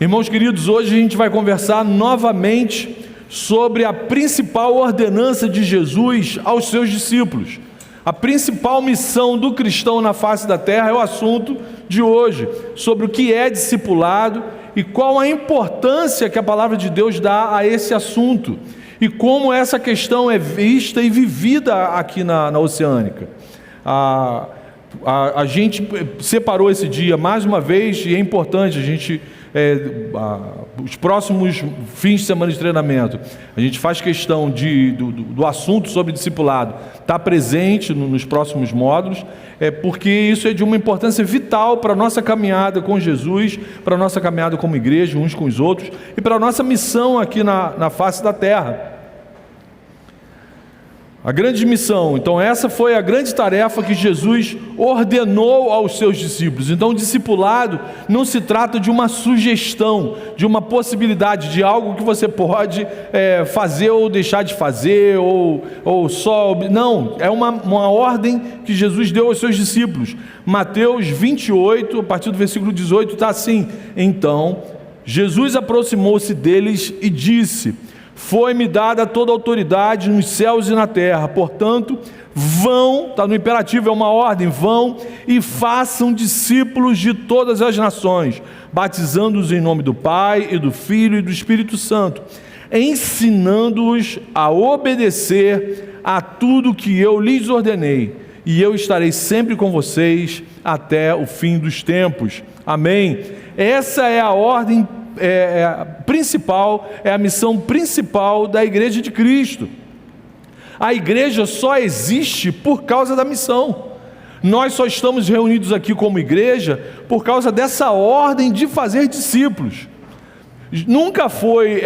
Irmãos queridos, hoje a gente vai conversar novamente sobre a principal ordenança de Jesus aos seus discípulos. A principal missão do cristão na face da terra é o assunto de hoje, sobre o que é discipulado e qual a importância que a palavra de Deus dá a esse assunto e como essa questão é vista e vivida aqui na Oceânica. A gente separou esse dia mais uma vez e é importante a gente... os próximos fins de semana de treinamento, a gente faz questão do assunto sobre discipulado estar presente nos próximos módulos, porque isso é de uma importância vital para a nossa caminhada com Jesus, para a nossa caminhada como igreja, uns com os outros, e para a nossa missão aqui na face da terra. A grande missão, então essa foi a grande tarefa que Jesus ordenou aos seus discípulos. Então o discipulado não se trata de uma sugestão, de uma possibilidade, de algo que você pode fazer ou deixar de fazer, ou só... Não, é uma ordem que Jesus deu aos seus discípulos. Mateus 28, a partir do versículo 18, está assim: Então Jesus aproximou-se deles e disse: Foi-me dada toda a autoridade nos céus e na terra, portanto, vão, está no imperativo, é uma ordem, vão e façam discípulos de todas as nações, batizando-os em nome do Pai e do Filho e do Espírito Santo, ensinando-os a obedecer a tudo que eu lhes ordenei, e eu estarei sempre com vocês até o fim dos tempos. Amém? Essa é a ordem principal, é a missão principal da Igreja de Cristo. A igreja só existe por causa da missão. Nós só estamos reunidos aqui como igreja por causa dessa ordem de fazer discípulos. Nunca foi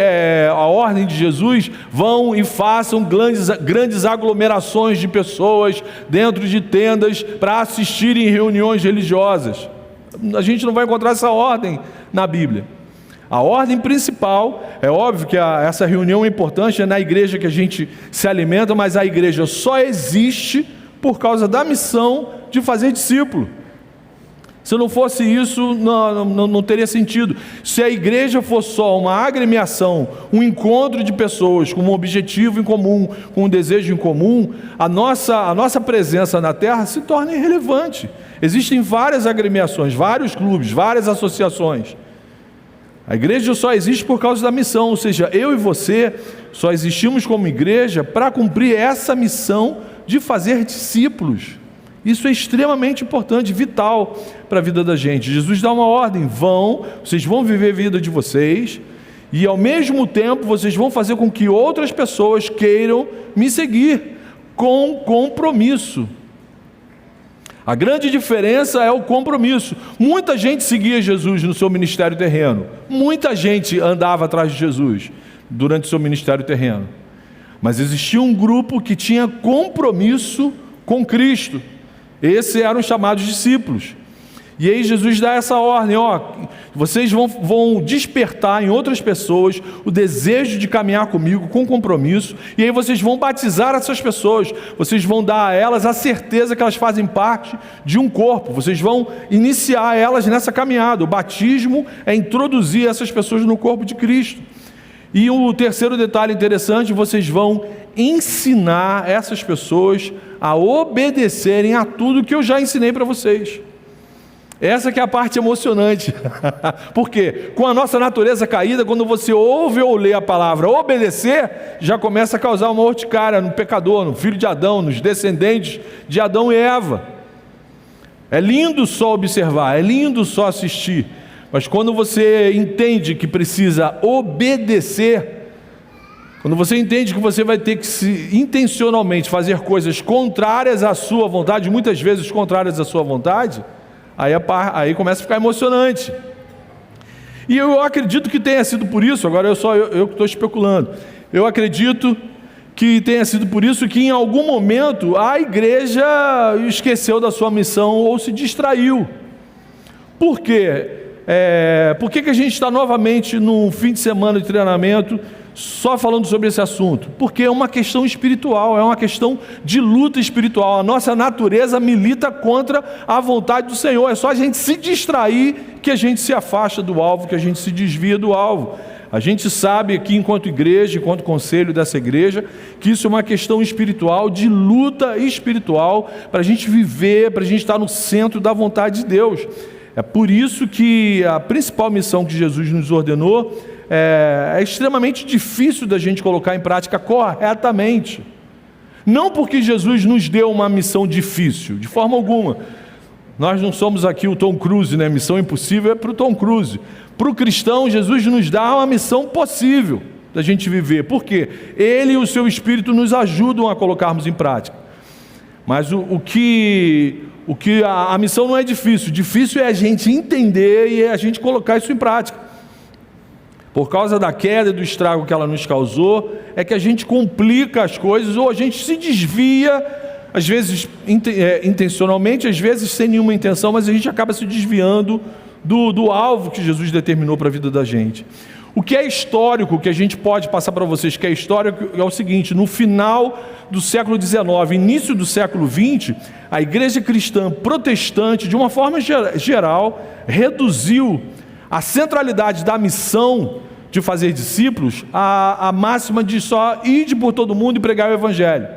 a ordem de Jesus: vão e façam grandes aglomerações de pessoas dentro de tendas para assistirem reuniões religiosas. A gente não vai encontrar essa ordem na Bíblia. A ordem principal, é óbvio que essa reunião é importante, é na igreja que a gente se alimenta, mas a igreja só existe por causa da missão de fazer discípulo. Se não fosse isso, não teria sentido. Se a igreja fosse só uma agremiação, um encontro de pessoas com um objetivo em comum, com um desejo em comum, a nossa presença na terra se torna irrelevante. Existem várias agremiações, vários clubes, várias associações. A igreja só existe por causa da missão, ou seja, eu e você só existimos como igreja para cumprir essa missão de fazer discípulos. Isso é extremamente importante, vital para a vida da gente. Jesus dá uma ordem: vocês vão viver a vida de vocês e ao mesmo tempo vocês vão fazer com que outras pessoas queiram me seguir, com compromisso. A grande diferença é o compromisso. Muita gente seguia Jesus no seu ministério terreno. Muita gente andava atrás de Jesus durante o seu ministério terreno. Mas existia um grupo que tinha compromisso com Cristo. Esses eram os chamados discípulos. E aí Jesus dá essa ordem: vocês vão despertar em outras pessoas o desejo de caminhar comigo com compromisso, e aí vocês vão batizar essas pessoas, vocês vão dar a elas a certeza que elas fazem parte de um corpo, vocês vão iniciar elas nessa caminhada. O batismo é introduzir essas pessoas no corpo de Cristo. E o terceiro detalhe interessante: vocês vão ensinar essas pessoas a obedecerem a tudo que eu já ensinei para vocês. Essa que é a parte emocionante. Por quê? Com a nossa natureza caída, quando você ouve ou lê a palavra obedecer, já começa a causar uma urticária no pecador, no filho de Adão, nos descendentes de Adão e Eva. É lindo só observar, é lindo só assistir, mas quando você entende que precisa obedecer, quando você entende que você vai ter que intencionalmente fazer coisas contrárias à sua vontade, muitas vezes contrárias à sua vontade, aí começa a ficar emocionante. E eu acredito que tenha sido por isso, agora eu que estou especulando, eu acredito que tenha sido por isso que em algum momento a igreja esqueceu da sua missão ou se distraiu. Por quê? Por que a gente está novamente num fim de semana de treinamento só falando sobre esse assunto? Porque é uma questão espiritual, é uma questão de luta espiritual. A nossa natureza milita contra a vontade do Senhor. É só a gente se distrair que a gente se afasta do alvo, que a gente se desvia do alvo. A gente sabe aqui, enquanto igreja, enquanto conselho dessa igreja, que isso é uma questão espiritual, de luta espiritual, para a gente viver, para a gente estar no centro da vontade de Deus. É por isso que a principal missão que Jesus nos ordenou é extremamente difícil da gente colocar em prática corretamente. Não porque Jesus nos deu uma missão difícil, de forma alguma. Nós não somos aqui o Tom Cruise, né? Missão impossível é para o Tom Cruise. Para o cristão, Jesus nos dá uma missão possível da gente viver. Por quê? Ele e o seu Espírito nos ajudam a colocarmos em prática. Mas a missão não é difícil. Difícil é a gente entender e é a gente colocar isso em prática. Por causa da queda e do estrago que ela nos causou, é que a gente complica as coisas ou a gente se desvia, às vezes intencionalmente, às vezes sem nenhuma intenção, mas a gente acaba se desviando do alvo que Jesus determinou para a vida da gente. O que é histórico, que a gente pode passar para vocês, que é histórico, é o seguinte: no final do século XIX, início do século XX, a igreja cristã protestante, de uma forma geral, reduziu a centralidade da missão de fazer discípulos à máxima de só ir por todo mundo e pregar o evangelho.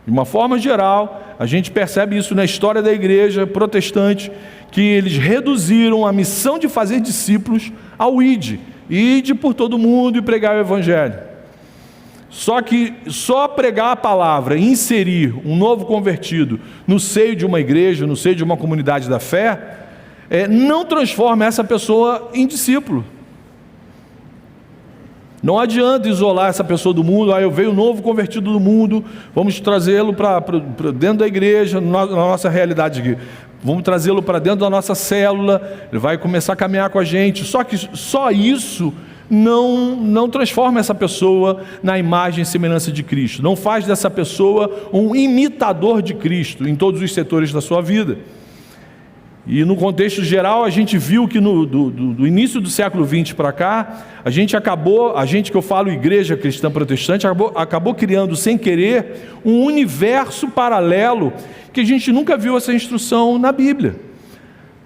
De uma forma geral, a gente percebe isso na história da igreja protestante, que eles reduziram a missão de fazer discípulos ao ide por todo mundo e pregar o evangelho. Só que só pregar a palavra e inserir um novo convertido no seio de uma igreja, no seio de uma comunidade da fé, não transforma essa pessoa em discípulo. Não adianta isolar essa pessoa do mundo. Eu vejo um novo convertido do mundo, vamos trazê-lo para dentro da igreja, na nossa realidade aqui. Vamos trazê-lo para dentro da nossa célula, ele vai começar a caminhar com a gente. Só que só isso não transforma essa pessoa na imagem e semelhança de Cristo. Não faz dessa pessoa um imitador de Cristo em todos os setores da sua vida. E no contexto geral, a gente viu que do início do século XX para cá, a gente que eu falo igreja cristã protestante, acabou criando sem querer um universo paralelo que a gente nunca viu essa instrução na Bíblia.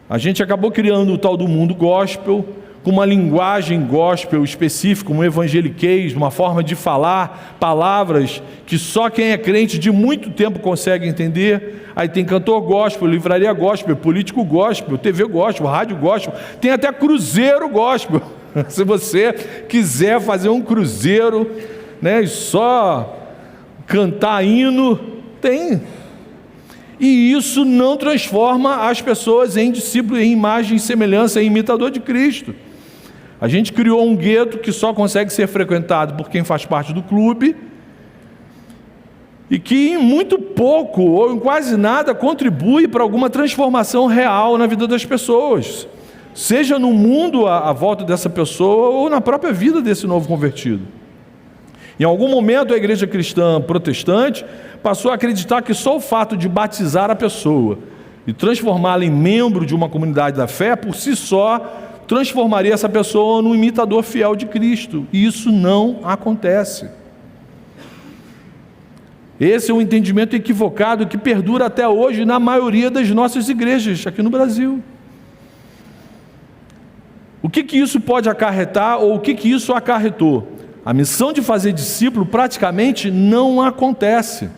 A gente acabou criando o tal do mundo gospel, com uma linguagem gospel específica, um evangeliquez, uma forma de falar palavras que só quem é crente de muito tempo consegue entender. Aí tem cantor gospel, livraria gospel, político gospel, TV gospel, rádio gospel, tem até cruzeiro gospel. Se você quiser fazer um cruzeiro, né, e só cantar hino, tem. E isso não transforma as pessoas em discípulos, em imagem e semelhança, em imitador de Cristo. A gente criou um gueto que só consegue ser frequentado por quem faz parte do clube e que em muito pouco ou em quase nada contribui para alguma transformação real na vida das pessoas, seja no mundo à volta dessa pessoa ou na própria vida desse novo convertido. Em algum momento a igreja cristã protestante passou a acreditar que só o fato de batizar a pessoa e transformá-la em membro de uma comunidade da fé, por si só, transformaria essa pessoa num imitador fiel de Cristo. E isso não acontece. Esse é um entendimento equivocado que perdura até hoje na maioria das nossas igrejas aqui no Brasil. O que isso pode acarretar ou o que isso acarretou? A missão de fazer discípulo praticamente não acontece.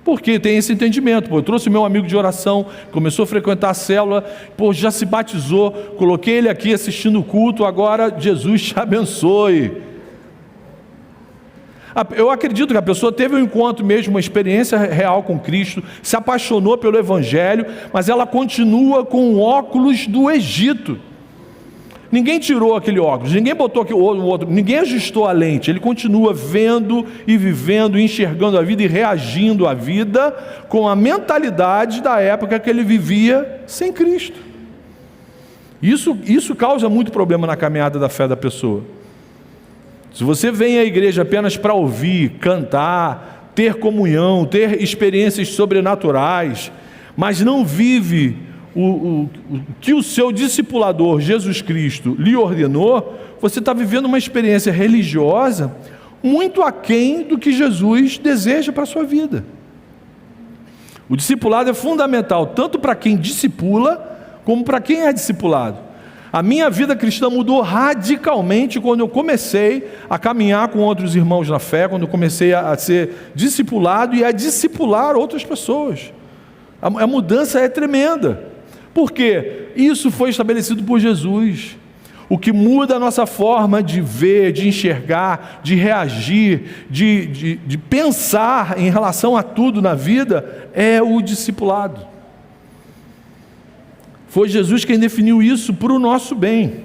Porque tem esse entendimento. Eu trouxe meu amigo de oração, começou a frequentar a célula, já se batizou, coloquei ele aqui assistindo o culto, agora Jesus te abençoe. Eu acredito que a pessoa teve um encontro mesmo, uma experiência real com Cristo, se apaixonou pelo Evangelho, mas ela continua com o óculos do Egito. Ninguém tirou aquele óculos, ninguém botou aquele outro, ninguém ajustou a lente. Ele continua vendo e vivendo, enxergando a vida e reagindo à vida com a mentalidade da época que ele vivia sem Cristo. Isso causa muito problema na caminhada da fé da pessoa. Se você vem à igreja apenas para ouvir, cantar, ter comunhão, ter experiências sobrenaturais, mas não vive o que o seu discipulador, Jesus Cristo, lhe ordenou, você está vivendo uma experiência religiosa muito aquém do que Jesus deseja para a sua vida. O discipulado é fundamental, tanto para quem discipula, como para quem é discipulado. A minha vida cristã mudou radicalmente quando eu comecei a caminhar com outros irmãos na fé, quando eu comecei a ser discipulado e a discipular outras pessoas. A mudança é tremenda. Por quê? Isso foi estabelecido por Jesus. O que muda a nossa forma de ver, de enxergar, de reagir, de pensar em relação a tudo na vida é o discipulado. Foi Jesus quem definiu isso para o nosso bem.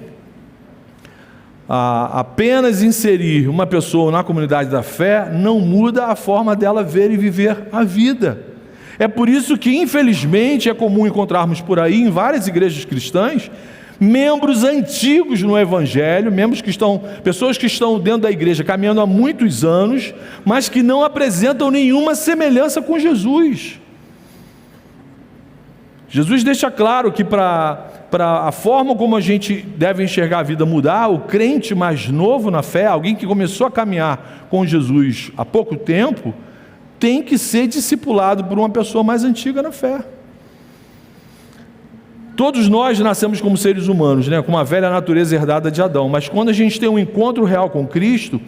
Apenas inserir uma pessoa na comunidade da fé não muda a forma dela ver e viver a vida. É por isso que, infelizmente, é comum encontrarmos por aí, em várias igrejas cristãs, membros antigos no Evangelho, pessoas que estão dentro da igreja caminhando há muitos anos, mas que não apresentam nenhuma semelhança com Jesus. Jesus deixa claro que para a forma como a gente deve enxergar a vida mudar, o crente mais novo na fé, alguém que começou a caminhar com Jesus há pouco tempo, tem que ser discipulado por uma pessoa mais antiga na fé. Todos nós nascemos como seres humanos, com uma velha natureza herdada de Adão, mas quando a gente tem um encontro real com Cristo,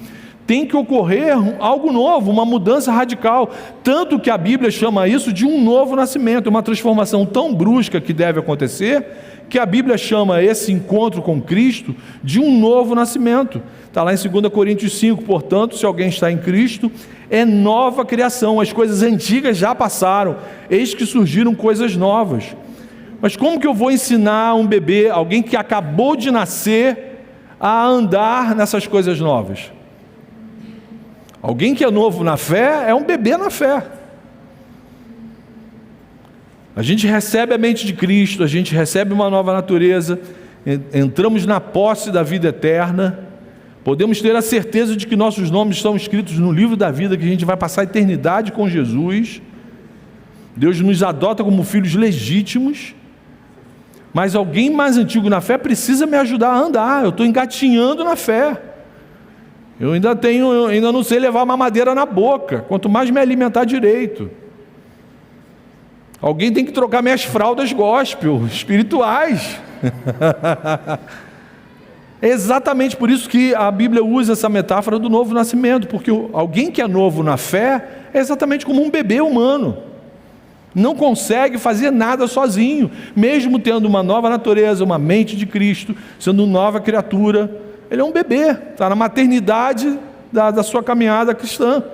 tem que ocorrer algo novo, uma mudança radical, tanto que a Bíblia chama isso de um novo nascimento, uma transformação tão brusca que deve acontecer, que a Bíblia chama esse encontro com Cristo de um novo nascimento. Está lá em 2 Coríntios 5, portanto, se alguém está em Cristo, é nova criação, as coisas antigas já passaram, eis que surgiram coisas novas. Mas como que eu vou ensinar um bebê, alguém que acabou de nascer, a andar nessas coisas novas? Alguém que é novo na fé é um bebê na fé. A gente recebe a mente de Cristo, a gente recebe uma nova natureza, entramos na posse da vida eterna, podemos ter a certeza de que nossos nomes estão escritos no livro da vida, que a gente vai passar a eternidade com Jesus. Deus nos adota como filhos legítimos, mas alguém mais antigo na fé precisa me ajudar a andar. Eu estou engatinhando na fé. Eu ainda não sei levar mamadeira na boca, quanto mais me alimentar direito. Alguém tem que trocar minhas fraldas gospel, espirituais. É exatamente por isso que a Bíblia usa essa metáfora do novo nascimento, porque alguém que é novo na fé é exatamente como um bebê humano. Não consegue fazer nada sozinho, mesmo tendo uma nova natureza, uma mente de Cristo, sendo nova criatura. Ele é um bebê, está na maternidade da sua caminhada cristã.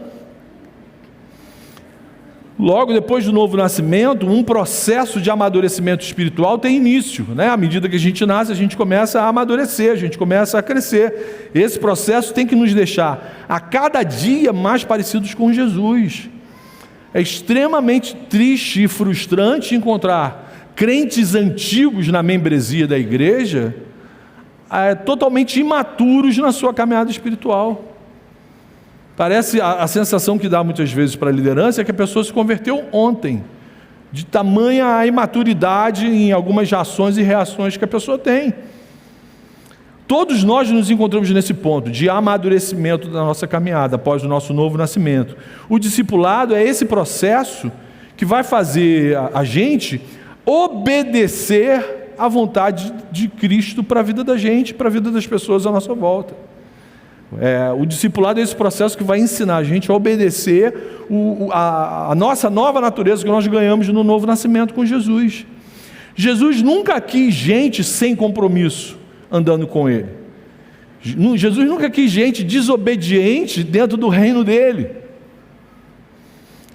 Logo depois do novo nascimento, um processo de amadurecimento espiritual tem início, À medida que a gente nasce, a gente começa a amadurecer, a gente começa a crescer. Esse processo tem que nos deixar a cada dia mais parecidos com Jesus. É extremamente triste e frustrante encontrar crentes antigos na membresia da igreja totalmente imaturos na sua caminhada espiritual. Parece, a sensação que dá muitas vezes para a liderança é que a pessoa se converteu ontem, de tamanha a imaturidade em algumas ações e reações que a pessoa tem. Todos nós nos encontramos nesse ponto de amadurecimento da nossa caminhada após o nosso novo nascimento. O discipulado é esse processo que vai fazer a gente obedecer a vontade de Cristo para a vida da gente, para a vida das pessoas à nossa volta. O discipulado é esse processo que vai ensinar a gente a obedecer a nossa nova natureza que nós ganhamos no novo nascimento com Jesus. Jesus nunca quis gente sem compromisso andando com Ele. Jesus nunca quis gente desobediente dentro do reino dEle.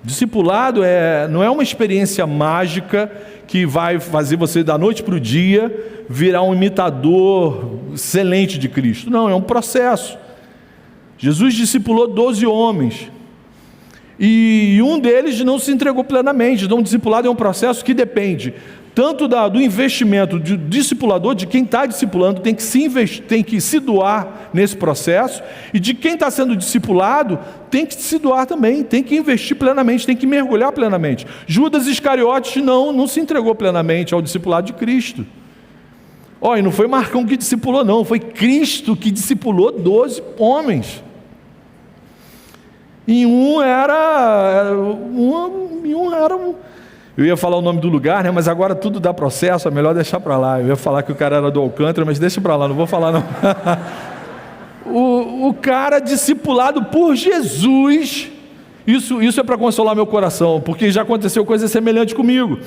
Discipulado não é uma experiência mágica que vai fazer você da noite para o dia virar um imitador excelente de Cristo. Não, é um processo. Jesus discipulou 12 homens e um deles não se entregou plenamente. Então, o discipulado é um processo que depende tanto do investimento do discipulador, de quem está discipulando, tem que se doar nesse processo, e de quem está sendo discipulado, tem que se doar também, tem que investir plenamente, tem que mergulhar plenamente. Judas Iscariotes não se entregou plenamente ao discipulado de Cristo. E não foi Marcão que discipulou, não, foi Cristo que discipulou 12 homens. E um era Eu ia falar o nome do lugar, né? Mas agora tudo dá processo, é melhor deixar para lá. Eu ia falar que o cara era do Alcântara, mas deixa para lá, não vou falar não. O cara discipulado por Jesus, isso é para consolar meu coração, porque já aconteceu coisa semelhante comigo.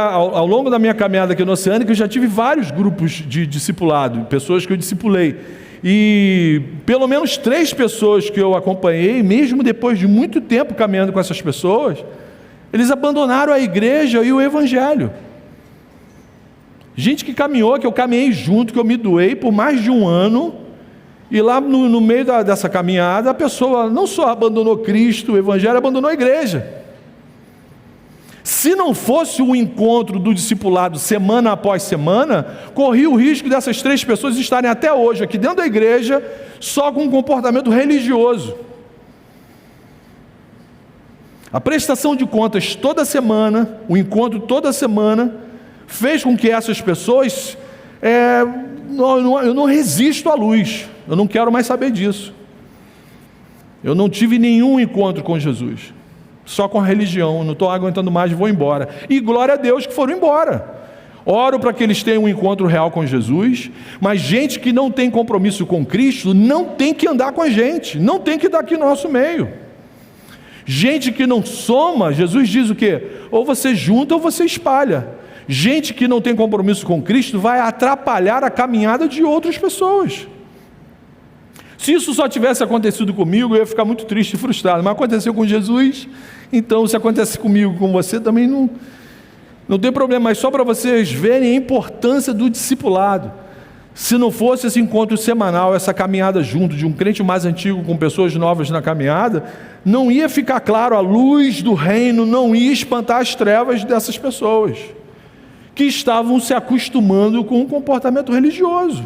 Ao longo da minha caminhada aqui no Oceânica, eu já tive vários grupos de discipulado, pessoas que eu discipulei. E pelo menos 3 pessoas que eu acompanhei, mesmo depois de muito tempo caminhando com essas pessoas, eles abandonaram a igreja e o evangelho. Gente que caminhou, que eu caminhei junto, que eu me doei por mais de um ano, e lá no meio dessa caminhada, a pessoa não só abandonou Cristo, o evangelho, abandonou a igreja. Se não fosse o encontro do discipulado semana após semana, corria o risco dessas 3 pessoas estarem até hoje aqui dentro da igreja, só com um comportamento religioso. A prestação de contas toda semana, o encontro toda semana, fez com que essas pessoas, eu não resisto à luz, eu não quero mais saber disso. Eu não tive nenhum encontro com Jesus, só com a religião, não estou aguentando mais, vou embora. E glória a Deus que foram embora. Oro para que eles tenham um encontro real com Jesus, mas gente que não tem compromisso com Cristo, não tem que andar com a gente, não tem que estar aqui no nosso meio. Gente que não soma, Jesus diz o quê? Ou você junta ou você espalha. Gente que não tem compromisso com Cristo vai atrapalhar a caminhada de outras pessoas. Se isso só tivesse acontecido comigo, eu ia ficar muito triste e frustrado, mas aconteceu com Jesus, então se acontece comigo, com você, também não tem problema, mas só para vocês verem a importância do discipulado. Se não fosse esse encontro semanal, essa caminhada junto de um crente mais antigo com pessoas novas na caminhada, não ia ficar claro, a luz do reino não ia espantar as trevas dessas pessoas, que estavam se acostumando com um comportamento religioso.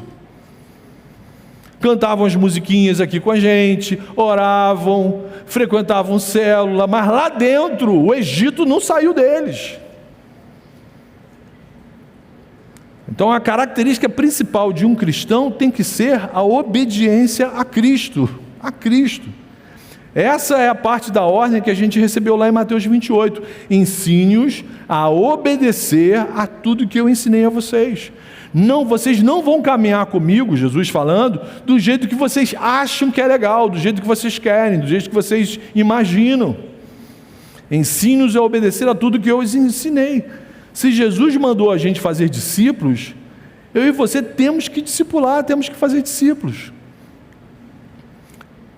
Cantavam as musiquinhas aqui com a gente, oravam, frequentavam célula, mas lá dentro o Egito não saiu deles. Então a característica principal de um cristão tem que ser a obediência a Cristo, a Cristo. Essa é a parte da ordem que a gente recebeu lá em Mateus 28. Ensine-os a obedecer a tudo que eu ensinei a vocês. Não, vocês não vão caminhar comigo, Jesus falando, do jeito que vocês acham que é legal, do jeito que vocês querem, do jeito que vocês imaginam. Ensine-os a obedecer a tudo que eu os ensinei. Se Jesus mandou a gente fazer discípulos, eu e você temos que discipular, temos que fazer discípulos.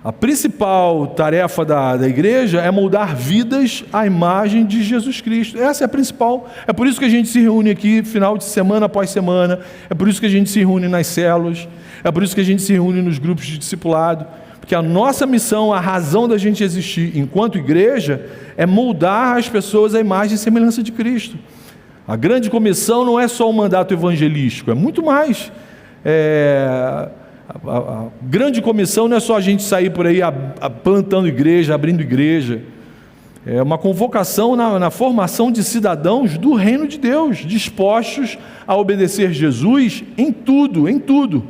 A principal tarefa da igreja é moldar vidas à imagem de Jesus Cristo. Essa é a principal. É por isso que a gente se reúne aqui, final de semana após semana. É por isso que a gente se reúne nas células. É por isso que a gente se reúne nos grupos de discipulado. Porque a nossa missão, a razão da gente existir enquanto igreja, é moldar as pessoas à imagem e semelhança de Cristo. A grande comissão não é só um mandato evangelístico, é muito mais. A grande comissão não é só a gente sair por aí plantando igreja, abrindo igreja. É uma convocação na formação de cidadãos do reino de Deus, dispostos a obedecer Jesus em tudo, em tudo.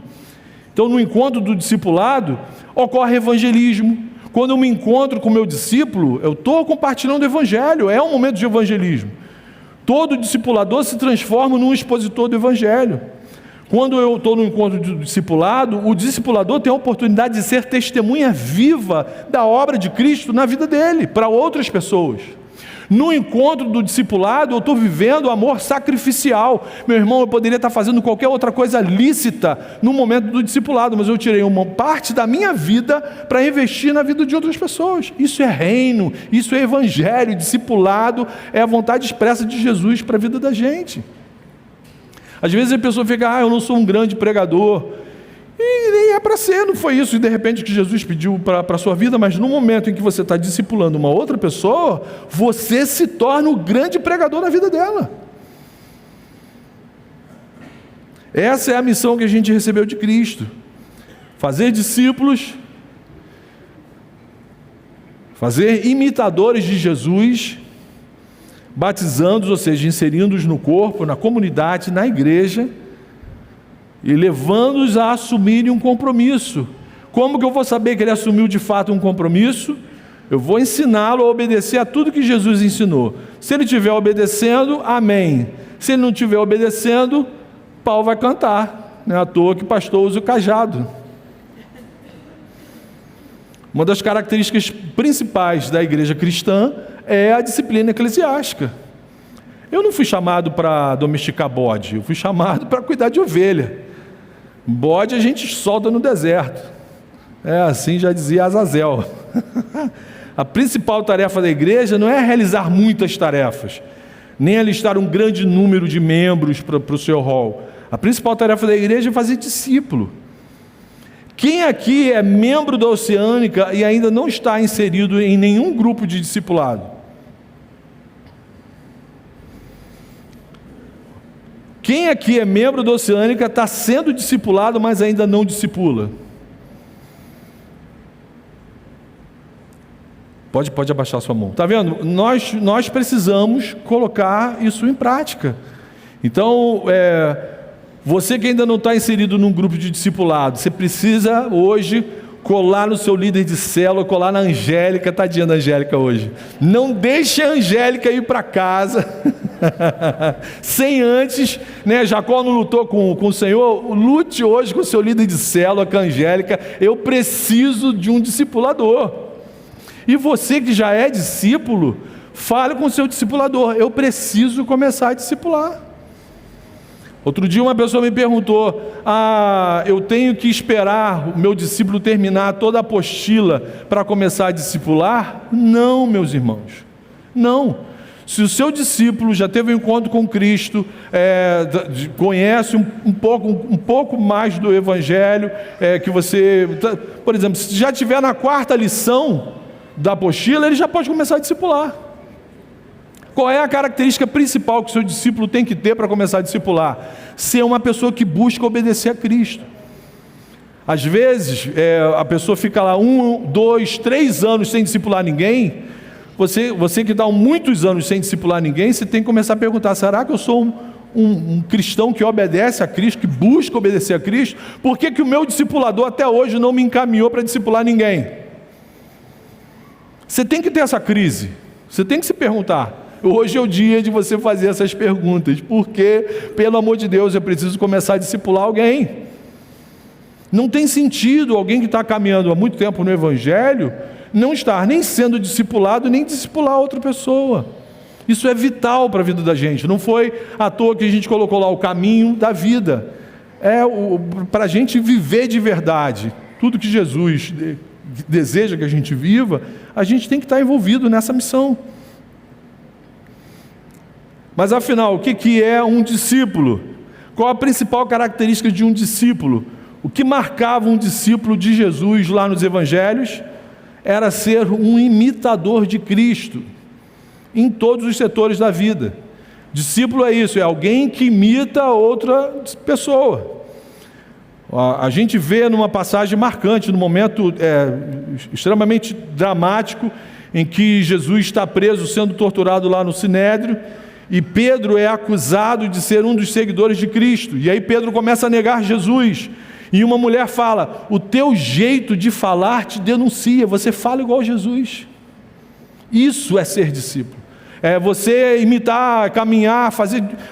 Então, no encontro do discipulado, ocorre evangelismo. Quando eu me encontro com o meu discípulo, eu estou compartilhando o evangelho, é um momento de evangelismo. Todo discipulador se transforma num expositor do evangelho. Quando eu estou no encontro do discipulado, o discipulador tem a oportunidade de ser testemunha viva da obra de Cristo na vida dele, para outras pessoas. No encontro do discipulado, eu estou vivendo o amor sacrificial. Meu irmão, eu poderia estar fazendo qualquer outra coisa lícita no momento do discipulado, mas eu tirei uma parte da minha vida para investir na vida de outras pessoas. Isso é reino, isso é evangelho. Discipulado é a vontade expressa de Jesus para a vida da gente. Às vezes a pessoa fica, eu não sou um grande pregador. E nem é para ser, não foi isso, e de repente que Jesus pediu para a sua vida, mas no momento em que você está discipulando uma outra pessoa, você se torna o grande pregador na vida dela. Essa é a missão que a gente recebeu de Cristo: fazer discípulos, fazer imitadores de Jesus, batizando-os, ou seja, inserindo-os no corpo, na comunidade, na igreja, e levando-os a assumirem um compromisso. Como que eu vou saber que ele assumiu de fato um compromisso? Eu vou ensiná-lo a obedecer a tudo que Jesus ensinou. Se ele estiver obedecendo, amém. Se ele não estiver obedecendo, pau vai cantar. Não é à toa que o pastor usa o cajado. Uma das características principais da igreja cristã é a disciplina eclesiástica. Eu não fui chamado para domesticar bode, eu fui chamado para cuidar de ovelha. Bode a gente solta no deserto. Assim já dizia Azazel. A principal tarefa da igreja não é realizar muitas tarefas, nem alistar um grande número de membros para o seu rol. A principal tarefa da igreja é fazer discípulo. Quem aqui é membro da Oceânica e ainda não está inserido em nenhum grupo de discipulado? Quem aqui é membro da Oceânica está sendo discipulado, mas ainda não discipula? Pode abaixar sua mão. Está vendo? Nós precisamos colocar isso em prática. Então, você que ainda não está inserido num grupo de discipulado, você precisa hoje colar no seu líder de célula, colar na Angélica, tadinha da Angélica hoje. Não deixe a Angélica ir para casa sem antes, Jacó não lutou com o Senhor, lute hoje com o seu líder de célula, com a Angélica. Eu preciso de um discipulador. E você que já é discípulo, fale com o seu discipulador: eu preciso começar a discipular. Outro dia uma pessoa me perguntou: eu tenho que esperar o meu discípulo terminar toda a apostila para começar a discipular? Não, meus irmãos, não. Se o seu discípulo já teve um encontro com Cristo, conhece um pouco mais do Evangelho, que você, por exemplo, se já estiver na 4ª lição da apostila, ele já pode começar a discipular. Qual é a característica principal que o seu discípulo tem que ter para começar a discipular? Ser uma pessoa que busca obedecer a Cristo. Às vezes, a pessoa fica lá 1, 2, 3 anos sem discipular ninguém. Você que está muitos anos sem discipular ninguém, você tem que começar a perguntar: será que eu sou um cristão que obedece a Cristo, que busca obedecer a Cristo? Por que o meu discipulador até hoje não me encaminhou para discipular ninguém? Você tem que ter essa crise, você tem que se perguntar. Hoje é o dia de você fazer essas perguntas, porque, pelo amor de Deus, eu preciso começar a discipular alguém. Não tem sentido alguém que está caminhando há muito tempo no Evangelho não estar nem sendo discipulado, nem discipular outra pessoa. Isso é vital para a vida da gente. Não foi à toa que a gente colocou lá o caminho da vida. Para a gente viver de verdade tudo que Jesus deseja que a gente viva, a gente tem que estar envolvido nessa missão. Mas afinal, o que é um discípulo? Qual a principal característica de um discípulo? O que marcava um discípulo de Jesus lá nos Evangelhos era ser um imitador de Cristo em todos os setores da vida. Discípulo é isso, é alguém que imita outra pessoa. A gente vê numa passagem marcante, num momento extremamente dramático, em que Jesus está preso, sendo torturado lá no Sinédrio, e Pedro é acusado de ser um dos seguidores de Cristo. E aí Pedro começa a negar Jesus, e uma mulher fala: o teu jeito de falar te denuncia, você fala igual a Jesus. Isso é ser discípulo. É você imitar, caminhar,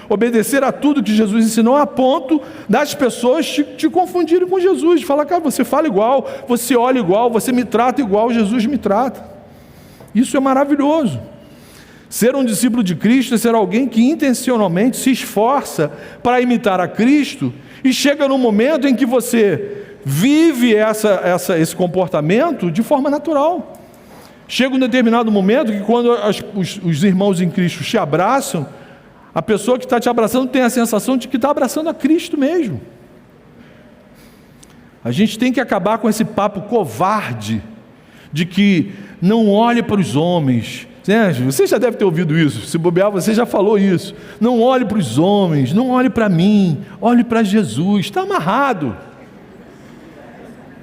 obedecer a tudo que Jesus ensinou, a ponto das pessoas te confundirem com Jesus, de falar: cara, você fala igual, você olha igual, você me trata igual Jesus me trata. Isso é maravilhoso. Ser um discípulo de Cristo é ser alguém que intencionalmente se esforça para imitar a Cristo, e chega num momento em que você vive esse comportamento de forma natural. Chega um determinado momento que, quando os irmãos em Cristo te abraçam, a pessoa que está te abraçando tem a sensação de que está abraçando a Cristo mesmo. A gente tem que acabar com esse papo covarde de que não olhe para os homens. Você já deve ter ouvido isso, se bobear você já falou isso. Não olhe para os homens, não olhe para mim, olhe para Jesus. Está amarrado,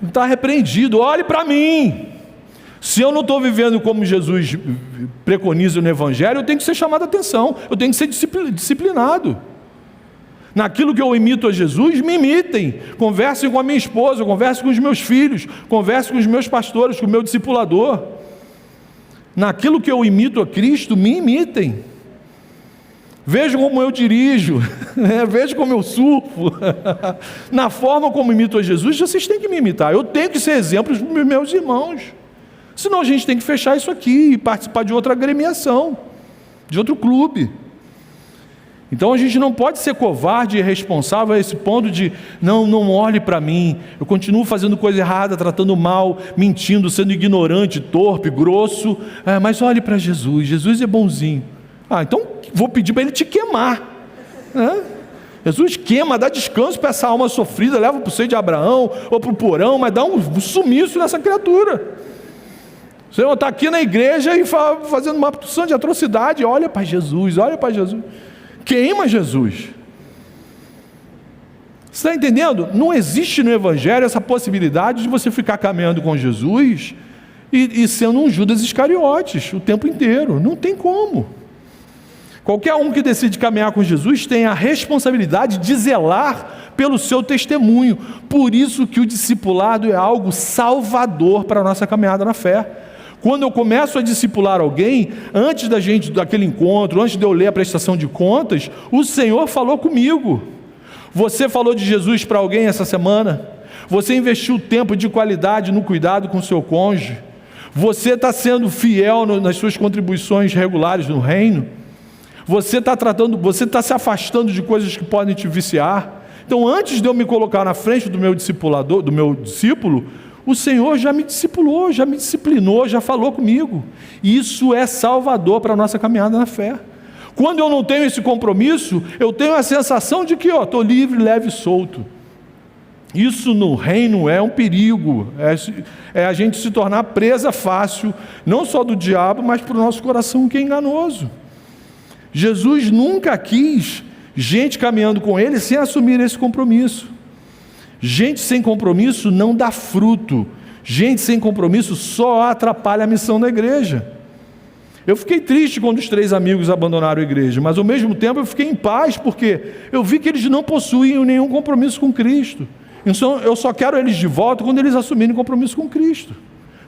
está repreendido, olhe para mim. Se eu não estou vivendo como Jesus preconiza no Evangelho, eu tenho que ser chamado a atenção, eu tenho que ser disciplinado. Naquilo que eu imito a Jesus, me imitem, conversem com a minha esposa, conversem com os meus filhos, conversem com os meus pastores, com o meu discipulador. Naquilo que eu imito a Cristo, me imitem. Vejam como eu dirijo, vejam como eu surfo. Na forma como imito a Jesus, vocês têm que me imitar. Eu tenho que ser exemplo para os meus irmãos. Senão a gente tem que fechar isso aqui e participar de outra agremiação, de outro clube. Então a gente não pode ser covarde e irresponsável a esse ponto de não olhe para mim, eu continuo fazendo coisa errada, tratando mal, mentindo, sendo ignorante, torpe, grosso, mas olhe para Jesus, Jesus é bonzinho. Então vou pedir para ele te queimar, né? Jesus queima, dá descanso para essa alma sofrida, leva para o seio de Abraão ou para o porão, mas dá um sumiço nessa criatura. Você não está aqui na igreja e fazendo uma porção de atrocidade, olha para Jesus, olha para Jesus. Queima Jesus. Você está entendendo? Não existe no Evangelho essa possibilidade de você ficar caminhando com Jesus e sendo um Judas Iscariotes o tempo inteiro. Não tem como. Qualquer um que decide caminhar com Jesus tem a responsabilidade de zelar pelo seu testemunho. Por isso que o discipulado é algo salvador para a nossa caminhada na fé. Quando eu começo a discipular alguém, antes daquele encontro, antes de eu ler a prestação de contas, o Senhor falou comigo. Você falou de Jesus para alguém essa semana? Você investiu tempo de qualidade no cuidado com o seu cônjuge? Você está sendo fiel nas suas contribuições regulares no reino? Você está se afastando de coisas que podem te viciar? Então, antes de eu me colocar na frente do meu discípulo, o Senhor já me discipulou, já me disciplinou, já falou comigo. Isso é salvador para a nossa caminhada na fé. Quando eu não tenho esse compromisso, eu tenho a sensação de que estou livre, leve e solto. Isso no reino é um perigo, é a gente se tornar presa fácil, não só do diabo, mas para o nosso coração que é enganoso. Jesus nunca quis gente caminhando com ele sem assumir esse compromisso. Gente sem compromisso não dá fruto. Gente sem compromisso só atrapalha a missão da igreja. Eu fiquei triste quando os 3 amigos abandonaram a igreja, mas ao mesmo tempo eu fiquei em paz, porque eu vi que eles não possuíam nenhum compromisso com Cristo. Então eu só quero eles de volta quando eles assumirem compromisso com Cristo,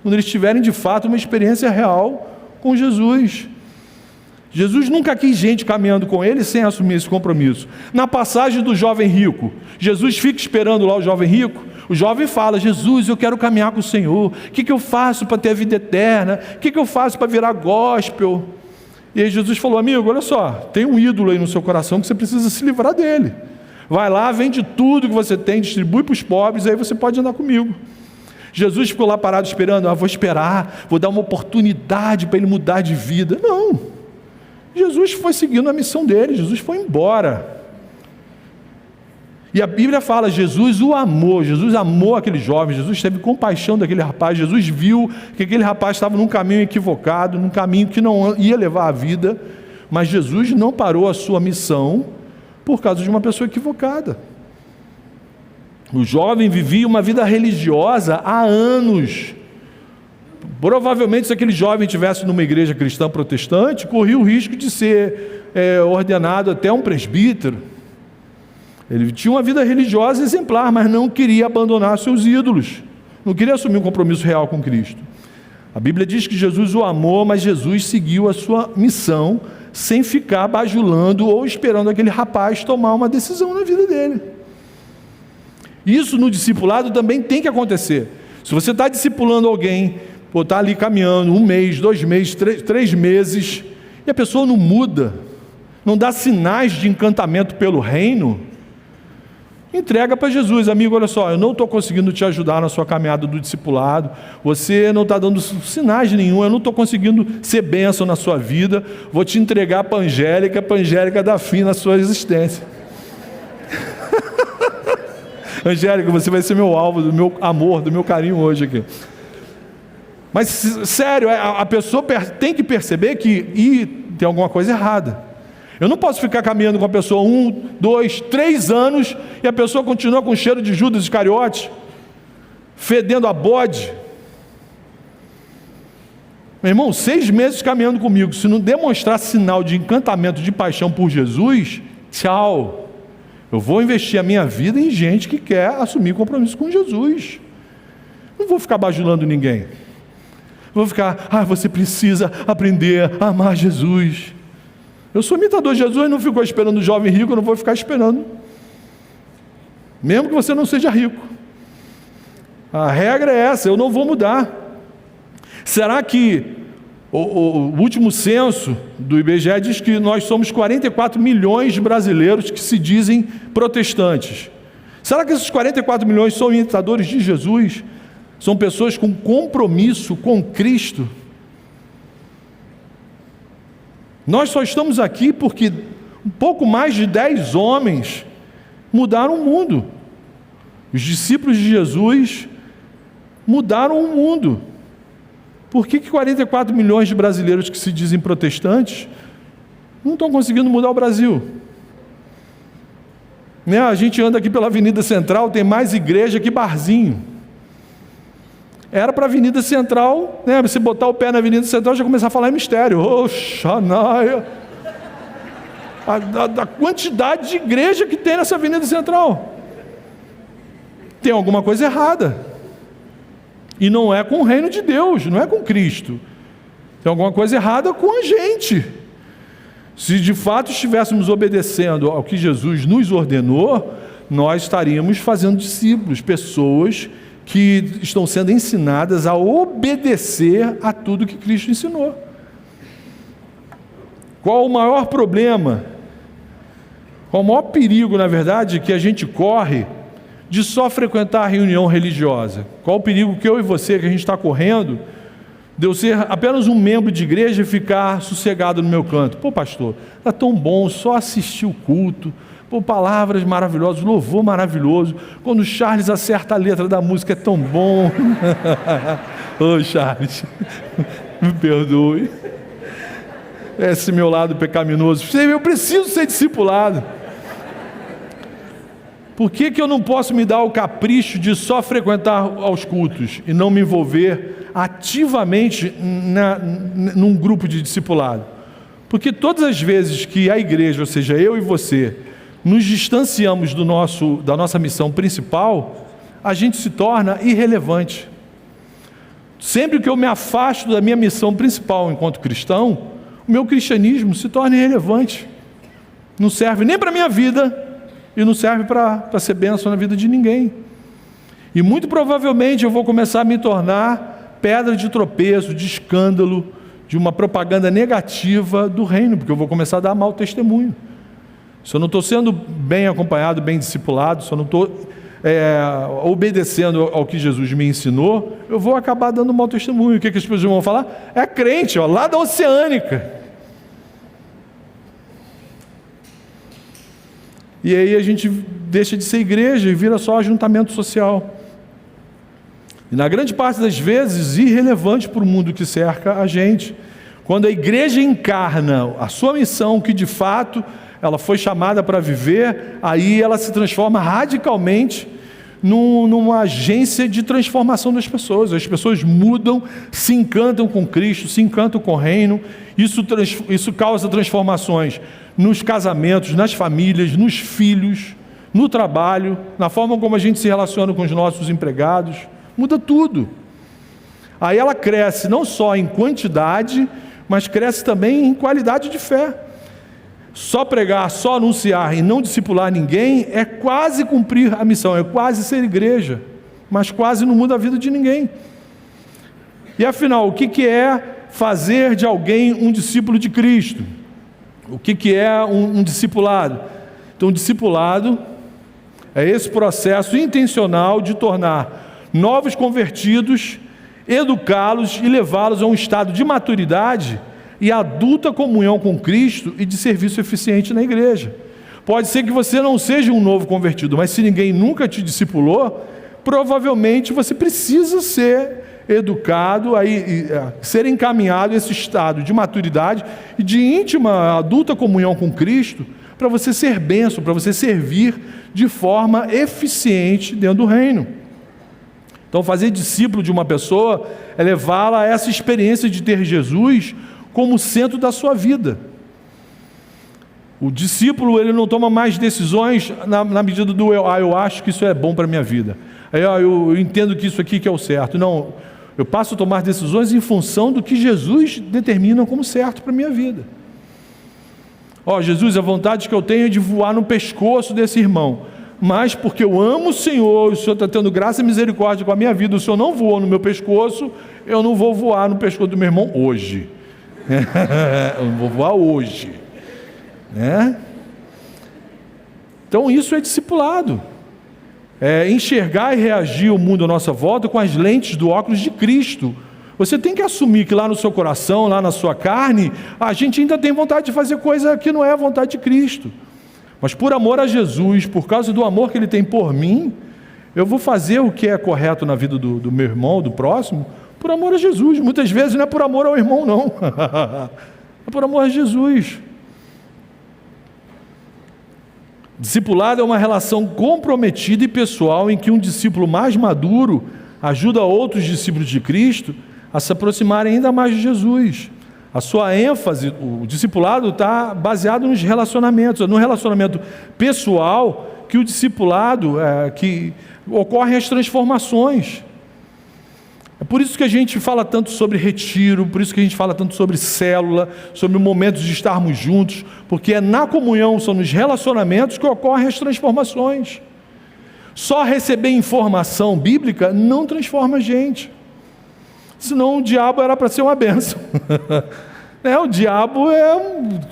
quando eles tiverem de fato uma experiência real com Jesus. Jesus nunca quis gente caminhando com ele sem assumir esse compromisso. Na passagem do jovem rico, Jesus fica esperando lá o jovem rico. O jovem fala: Jesus, eu quero caminhar com o Senhor. O que eu faço para ter a vida eterna? O que eu faço para virar gospel? E aí Jesus falou: amigo, olha só, tem um ídolo aí no seu coração que você precisa se livrar dele. Vai lá, vende tudo que você tem, distribui para os pobres, aí você pode andar comigo. Jesus ficou lá parado esperando: vou esperar, vou dar uma oportunidade para ele mudar de vida. Não. Jesus foi seguindo a missão dele, Jesus foi embora. E a Bíblia fala, Jesus o amou, Jesus amou aquele jovem, Jesus teve compaixão daquele rapaz, Jesus viu que aquele rapaz estava num caminho equivocado, num caminho que não ia levar à vida, mas Jesus não parou a sua missão por causa de uma pessoa equivocada. O jovem vivia uma vida religiosa há anos. Provavelmente, se aquele jovem estivesse numa igreja cristã protestante, corria o risco de ser ordenado até um presbítero. Ele tinha uma vida religiosa exemplar, mas não queria abandonar seus ídolos, não queria assumir um compromisso real com Cristo. A Bíblia diz que Jesus o amou, mas Jesus seguiu a sua missão sem ficar bajulando ou esperando aquele rapaz tomar uma decisão na vida dele. Isso no discipulado também tem que acontecer. Se você está discipulando alguém, está ali caminhando 1 mês, 2 meses, 3 meses, e a pessoa não muda, não dá sinais de encantamento pelo reino, entrega para Jesus: amigo, olha só, eu não estou conseguindo te ajudar na sua caminhada do discipulado, você não está dando sinais nenhum, eu não estou conseguindo ser bênção na sua vida, vou te entregar para a Angélica dá fim na sua existência. Angélica, você vai ser meu alvo, do meu amor, do meu carinho hoje aqui. Mas, sério, a pessoa tem que perceber que tem alguma coisa errada. Eu não posso ficar caminhando com a pessoa 1, 2, 3 anos e a pessoa continua com cheiro de Judas Iscariote, fedendo a bode. Meu irmão, 6 meses caminhando comigo, se não demonstrar sinal de encantamento, de paixão por Jesus, tchau. Eu vou investir a minha vida em gente que quer assumir compromisso com Jesus. Não vou ficar bajulando ninguém. vou ficar, você precisa aprender a amar Jesus. Eu sou imitador de Jesus e não fico esperando o jovem rico, eu não vou ficar esperando. Mesmo que você não seja rico. A regra é essa, eu não vou mudar. Será que o último censo do IBGE diz que nós somos 44 milhões de brasileiros que se dizem protestantes? Será que esses 44 milhões são imitadores de Jesus? São pessoas com compromisso com Cristo? Nós só estamos aqui porque um pouco mais de 10 homens mudaram o mundo. Os discípulos de Jesus mudaram o mundo. Por que 44 milhões de brasileiros que se dizem protestantes não estão conseguindo mudar o Brasil? Né? A gente anda aqui pela Avenida Central, tem mais igreja que barzinho. Era para a Avenida Central, né? Você botar o pé na Avenida Central já começar a falar em mistério. Xanaia! A quantidade de igreja que tem nessa Avenida Central. Tem alguma coisa errada. E não é com o reino de Deus, não é com Cristo. Tem alguma coisa errada com a gente. Se de fato estivéssemos obedecendo ao que Jesus nos ordenou, nós estaríamos fazendo discípulos, pessoas que estão sendo ensinadas a obedecer a tudo que Cristo ensinou. Qual o maior problema? Qual o maior perigo, na verdade, que a gente corre de só frequentar a reunião religiosa? Qual o perigo que eu e você, que a gente está correndo, de eu ser apenas um membro de igreja e ficar sossegado no meu canto? Pô, pastor, está tão bom só assistir o culto, pô, palavras maravilhosas, louvor maravilhoso, quando o Charles acerta a letra da música é tão bom. Ô Charles, me perdoe, esse meu lado pecaminoso, eu preciso ser discipulado. Por que eu não posso me dar o capricho de só frequentar aos cultos e não me envolver ativamente num grupo de discipulado? Porque todas as vezes que a igreja, ou seja, eu e você, nos distanciamos da nossa missão principal, a gente se torna irrelevante. Sempre que eu me afasto da minha missão principal enquanto cristão, o meu cristianismo se torna irrelevante. Não serve nem para a minha vida, e não serve para ser bênção na vida de ninguém. E muito provavelmente eu vou começar a me tornar pedra de tropeço, de escândalo, de uma propaganda negativa do reino, porque eu vou começar a dar mau testemunho. Se eu não estou sendo bem acompanhado, bem discipulado, se eu não estou obedecendo ao que Jesus me ensinou, eu vou acabar dando mau testemunho. O que as pessoas vão falar? É crente, lá da Oceânica. E aí a gente deixa de ser igreja e vira só ajuntamento social. E na grande parte das vezes, irrelevante para o mundo que cerca a gente. Quando a igreja encarna a sua missão, que de fato ela foi chamada para viver, aí ela se transforma radicalmente numa agência de transformação das pessoas. As pessoas mudam, se encantam com Cristo, se encantam com o reino. Isso causa transformações nos casamentos, nas famílias, nos filhos, no trabalho, na forma como a gente se relaciona com os nossos empregados. Muda tudo. Aí ela cresce não só em quantidade, mas cresce também em qualidade de fé. Só pregar, só anunciar e não discipular ninguém é quase cumprir a missão, é quase ser igreja, mas quase não muda a vida de ninguém. E afinal, o que é fazer de alguém um discípulo de Cristo? O que é um discipulado? Então, discipulado é esse processo intencional de tornar novos convertidos, educá-los e levá-los a um estado de maturidade e adulta comunhão com Cristo e de serviço eficiente na igreja. Pode ser que você não seja um novo convertido, mas se ninguém nunca te discipulou, provavelmente você precisa ser educado, ser encaminhado a esse estado de maturidade e de íntima, adulta comunhão com Cristo, para você ser bênção, para você servir de forma eficiente dentro do reino. Então, fazer discípulo de uma pessoa é levá-la a essa experiência de ter Jesus como centro da sua vida. O discípulo, ele não toma mais decisões na medida do eu acho que isso é bom para a minha vida. Eu entendo que isso aqui que é o certo. Não, Eu passo a tomar decisões em função do que Jesus determina como certo para a minha vida. Jesus, a vontade que eu tenho é de voar no pescoço desse irmão, mas porque eu amo o Senhor está tendo graça e misericórdia com a minha vida, o Senhor não voou no meu pescoço, eu não vou voar no pescoço do meu irmão hoje. Eu não vou voar hoje. Então isso é discipulado. Enxergar e reagir ao mundo à nossa volta com as lentes do óculos de Cristo. Você tem que assumir que lá no seu coração, lá na sua carne, a gente ainda tem vontade de fazer coisa que não é a vontade de Cristo. Mas por amor a Jesus, por causa do amor que Ele tem por mim, eu vou fazer o que é correto na vida do meu irmão, do próximo, por amor a Jesus. Muitas vezes não é por amor ao irmão, não. É por amor a Jesus. Discipulado é uma relação comprometida e pessoal em que um discípulo mais maduro ajuda outros discípulos de Cristo a se aproximarem ainda mais de Jesus. A sua ênfase, o discipulado está baseado nos relacionamentos, no relacionamento pessoal que o discipulado, que ocorrem as transformações. É por isso que a gente fala tanto sobre retiro, por isso que a gente fala tanto sobre célula, sobre momentos de estarmos juntos, porque é na comunhão, são nos relacionamentos que ocorrem as transformações. Só receber informação bíblica não transforma a gente. Senão o diabo era para ser uma bênção. O diabo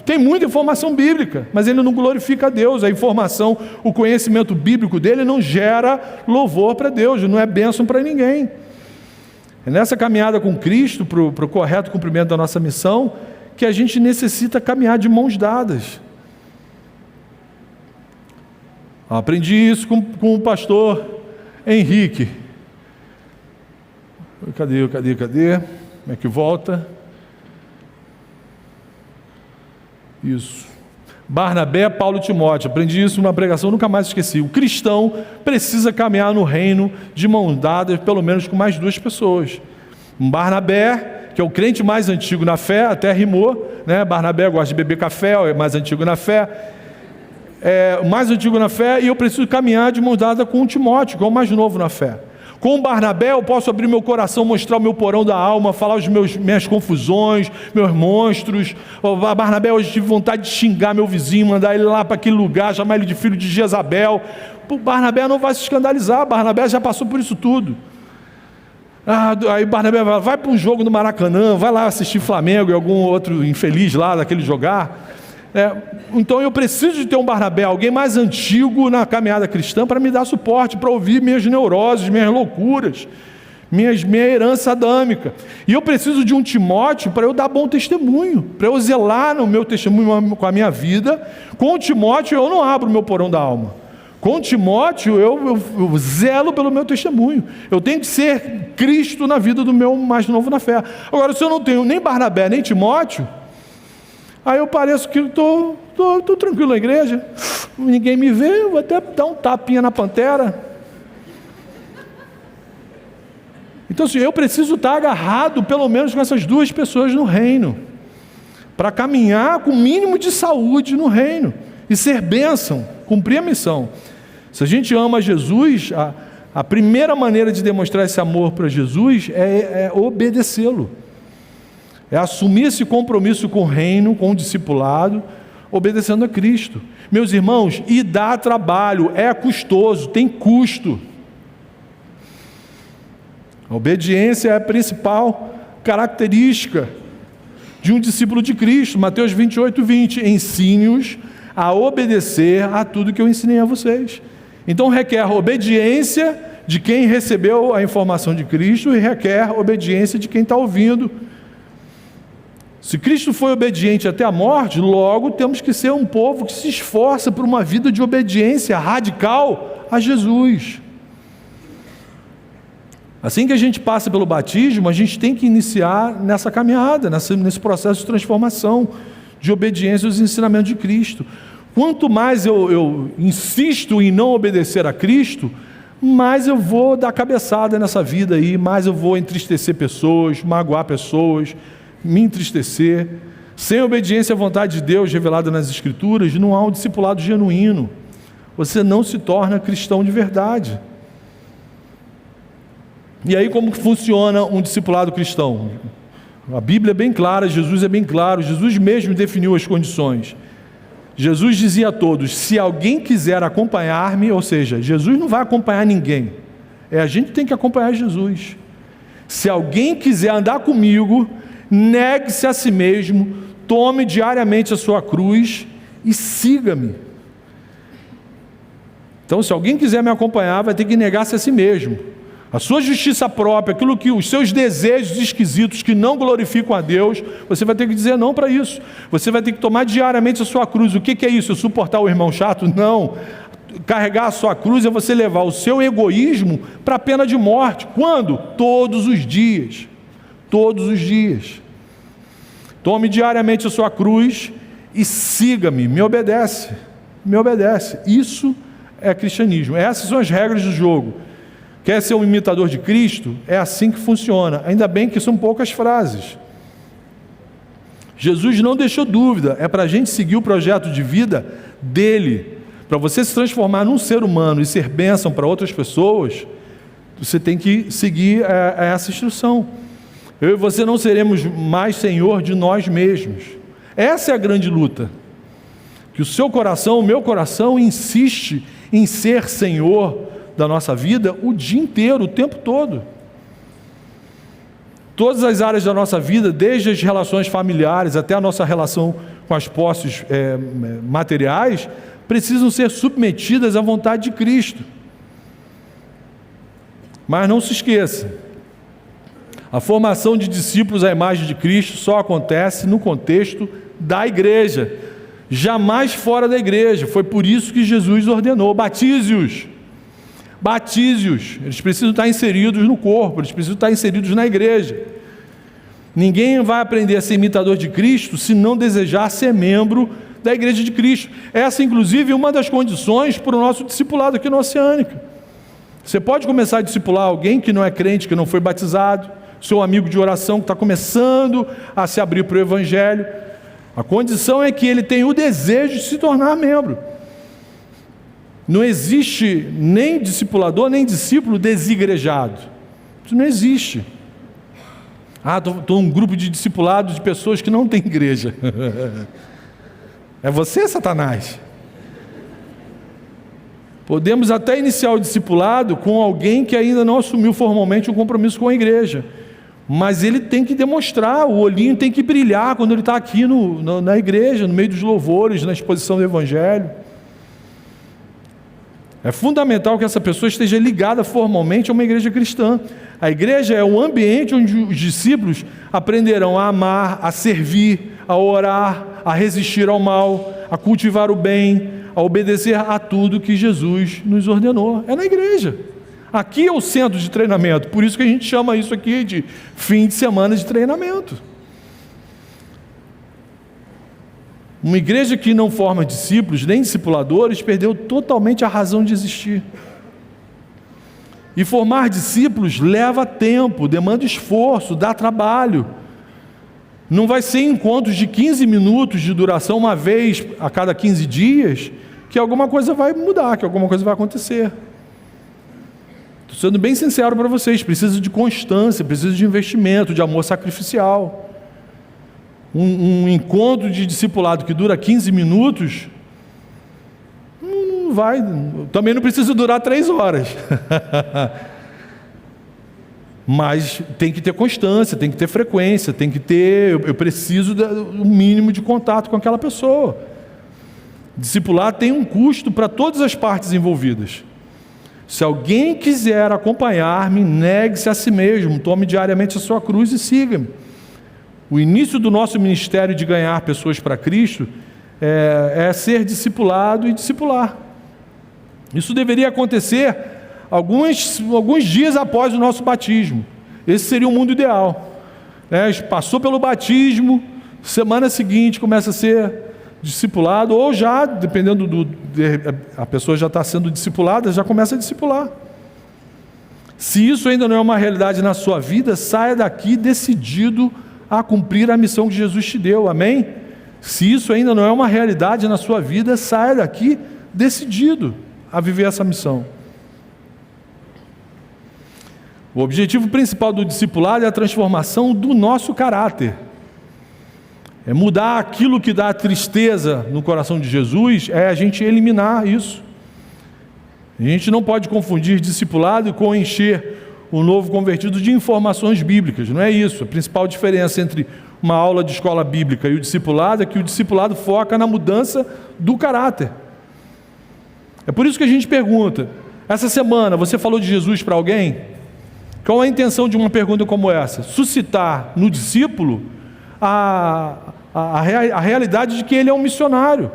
tem muita informação bíblica, mas ele não glorifica a Deus. A informação, o conhecimento bíblico dele não gera louvor para Deus, não é bênção para ninguém. É nessa caminhada com Cristo, para o correto cumprimento da nossa missão, que a gente necessita caminhar de mãos dadas. Aprendi isso com o pastor Henrique. Cadê? Como é que volta? Isso. Barnabé, Paulo e Timóteo. Aprendi isso numa pregação, nunca mais esqueci. O cristão precisa caminhar no reino de mãos dadas, pelo menos com mais duas pessoas. Barnabé, que é o crente mais antigo na fé, até rimou, Barnabé gosta de beber café, é mais antigo na fé. Mais antigo na fé, e eu preciso caminhar de mãos dadas com o Timóteo, que é o mais novo na fé. Com o Barnabé eu posso abrir meu coração, mostrar o meu porão da alma, falar minhas confusões, meus monstros. O Barnabé hoje tive vontade de xingar meu vizinho, mandar ele lá para aquele lugar, chamar ele de filho de Jezabel. O Barnabé não vai se escandalizar, Barnabé já passou por isso tudo. Aí Barnabé vai para um jogo no Maracanã, vai lá assistir Flamengo e algum outro infeliz lá daquele jogar. Então eu preciso de ter um Barnabé, alguém mais antigo na caminhada cristã, para me dar suporte, para ouvir minhas neuroses, minhas loucuras, minha herança adâmica. E eu preciso de um Timóteo para eu dar bom testemunho, para eu zelar no meu testemunho com a minha vida. Com o Timóteo eu não abro o meu porão da alma. Com o Timóteo eu zelo pelo meu testemunho. Eu tenho que ser Cristo na vida do meu mais novo na fé. Agora, se eu não tenho nem Barnabé nem Timóteo, aí eu pareço que estou tranquilo na igreja, ninguém me vê, eu vou até dar um tapinha na pantera. Então, assim, eu preciso estar agarrado pelo menos com essas duas pessoas no reino, para caminhar com o mínimo de saúde no reino, e ser bênção, cumprir a missão. Se a gente ama Jesus, a primeira maneira de demonstrar esse amor para Jesus é obedecê-lo. É assumir esse compromisso com o reino, com o discipulado, obedecendo a Cristo. Meus irmãos, e dá trabalho, é custoso, tem custo. A obediência é a principal característica de um discípulo de Cristo. Mateus 28:20, ensine-os a obedecer a tudo que eu ensinei a vocês. Então requer obediência de quem recebeu a informação de Cristo e requer obediência de quem está ouvindo. Se Cristo foi obediente até a morte, logo temos que ser um povo que se esforça por uma vida de obediência radical a Jesus. Assim que a gente passa pelo batismo, a gente tem que iniciar nessa caminhada, nesse processo de transformação, de obediência aos ensinamentos de Cristo. Quanto mais eu insisto em não obedecer a Cristo, mais eu vou dar cabeçada nessa vida aí, mais eu vou entristecer pessoas, magoar pessoas, me entristecer. Sem obediência à vontade de Deus revelada nas Escrituras, não há um discipulado genuíno. Você não se torna cristão de verdade. E aí como que funciona um discipulado cristão? A Bíblia é bem clara, Jesus é bem claro, Jesus mesmo definiu as condições. Jesus dizia a todos: se alguém quiser acompanhar-me, ou seja, Jesus não vai acompanhar ninguém, a gente que tem que acompanhar Jesus. Se alguém quiser andar comigo, negue-se a si mesmo, tome diariamente a sua cruz e siga-me. Então, se alguém quiser me acompanhar, vai ter que negar-se a si mesmo. A sua justiça própria, aquilo que os seus desejos esquisitos que não glorificam a Deus, você vai ter que dizer não para isso. Você vai ter que tomar diariamente a sua cruz. O que é isso? Suportar o irmão chato? Não. Carregar a sua cruz é você levar o seu egoísmo para a pena de morte. Quando? Todos os dias. Todos os dias. Tome diariamente a sua cruz e siga-me, me obedece. Me obedece. Isso é cristianismo. Essas são as regras do jogo. Quer ser um imitador de Cristo? É assim que funciona. Ainda bem que são poucas frases. Jesus não deixou dúvida. É para a gente seguir o projeto de vida dele. Para você se transformar num ser humano e ser bênção para outras pessoas, você tem que seguir essa instrução. Eu e você não seremos mais senhor de nós mesmos. Essa é a grande luta. Que o seu coração, o meu coração, insiste em ser senhor da nossa vida o dia inteiro, o tempo todo. Todas as áreas da nossa vida, desde as relações familiares até a nossa relação com as posses materiais, precisam ser submetidas à vontade de Cristo. Mas não se esqueça, a formação de discípulos à imagem de Cristo só acontece no contexto da igreja, jamais fora da igreja. Foi por isso que Jesus ordenou: batize-os. Batize-os. Eles precisam estar inseridos no corpo, eles precisam estar inseridos na igreja. Ninguém vai aprender a ser imitador de Cristo se não desejar ser membro da igreja de Cristo. Essa, inclusive, é uma das condições para o nosso discipulado aqui no Oceânica. Você pode começar a discipular alguém que não é crente, que não foi batizado, seu amigo de oração que está começando a se abrir para o Evangelho. A condição é que ele tenha o desejo de se tornar membro. Não existe nem discipulador, nem discípulo desigrejado. Isso não existe. Estou num grupo de discipulados de pessoas que não têm igreja. É você, Satanás. Podemos até iniciar o discipulado com alguém que ainda não assumiu formalmente um compromisso com a igreja. Mas ele tem que demonstrar, o olhinho tem que brilhar quando ele está aqui na igreja, no meio dos louvores, na exposição do Evangelho. É fundamental que essa pessoa esteja ligada formalmente a uma igreja cristã. A igreja é o ambiente onde os discípulos aprenderão a amar, a servir, a orar, a resistir ao mal, a cultivar o bem, a obedecer a tudo que Jesus nos ordenou. É na igreja. Aqui é o centro de treinamento, por isso que a gente chama isso aqui de fim de semana de treinamento. Uma igreja que não forma discípulos, nem discipuladores, perdeu totalmente a razão de existir. E formar discípulos leva tempo, demanda esforço, dá trabalho. Não vai ser encontros de 15 minutos de duração, uma vez a cada 15 dias, que alguma coisa vai mudar, que alguma coisa vai acontecer. Estou sendo bem sincero para vocês, precisa de constância, precisa de investimento, de amor sacrificial. Um encontro de discipulado que dura 15 minutos, não vai, também não precisa durar 3 horas. Mas tem que ter constância, tem que ter frequência, tem que ter, eu preciso do mínimo de contato com aquela pessoa. Discipular tem um custo para todas as partes envolvidas. Se alguém quiser acompanhar-me, negue-se a si mesmo, tome diariamente a sua cruz e siga-me. O início do nosso ministério de ganhar pessoas para Cristo é ser discipulado e discipular. Isso deveria acontecer alguns dias após o nosso batismo. Esse seria o mundo ideal. Passou pelo batismo, semana seguinte começa a ser discipulado, ou já, dependendo a pessoa já está sendo discipulada, já começa a discipular. Se isso ainda não é uma realidade na sua vida, saia daqui decidido a cumprir a missão que Jesus te deu, amém? Se isso ainda não é uma realidade na sua vida, saia daqui decidido a viver essa missão. O objetivo principal do discipulado é a transformação do nosso caráter. É mudar aquilo que dá tristeza no coração de Jesus, é a gente eliminar isso. A gente não pode confundir discipulado com encher o novo convertido de informações bíblicas, não é isso. A principal diferença entre uma aula de escola bíblica e o discipulado é que o discipulado foca na mudança do caráter. É por isso que a gente pergunta, essa semana você falou de Jesus para alguém? Qual é a intenção de uma pergunta como essa? Suscitar no discípulo a realidade de que ele é um missionário.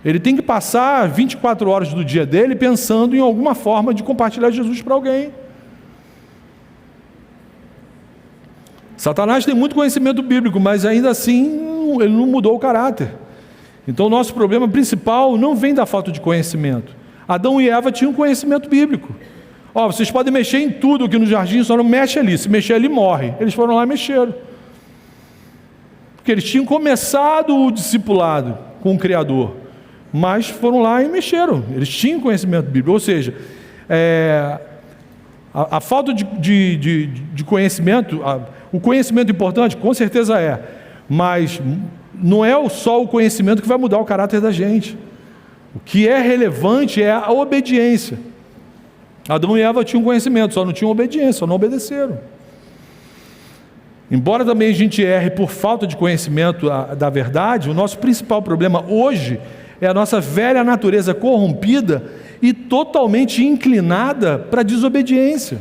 Ele tem que passar 24 horas do dia dele pensando em alguma forma de compartilhar Jesus para alguém. Satanás tem muito conhecimento bíblico, mas ainda assim ele não mudou o caráter. Então o nosso problema principal não vem da falta de conhecimento. Adão e Eva tinham conhecimento bíblico. Vocês podem mexer em tudo aqui no jardim, só não mexe ali. Se mexer ali, morre. Eles foram lá e mexeram. Porque eles tinham começado o discipulado com o Criador, mas foram lá e mexeram. Eles tinham conhecimento bíblico. Ou seja, a falta de conhecimento, o conhecimento importante, com certeza é, mas não é só o conhecimento que vai mudar o caráter da gente. O que é relevante é a obediência. Adão e Eva tinham conhecimento, só não tinham obediência, só não obedeceram. Embora também a gente erre por falta de conhecimento da verdade, o nosso principal problema hoje é a nossa velha natureza corrompida e totalmente inclinada para a desobediência.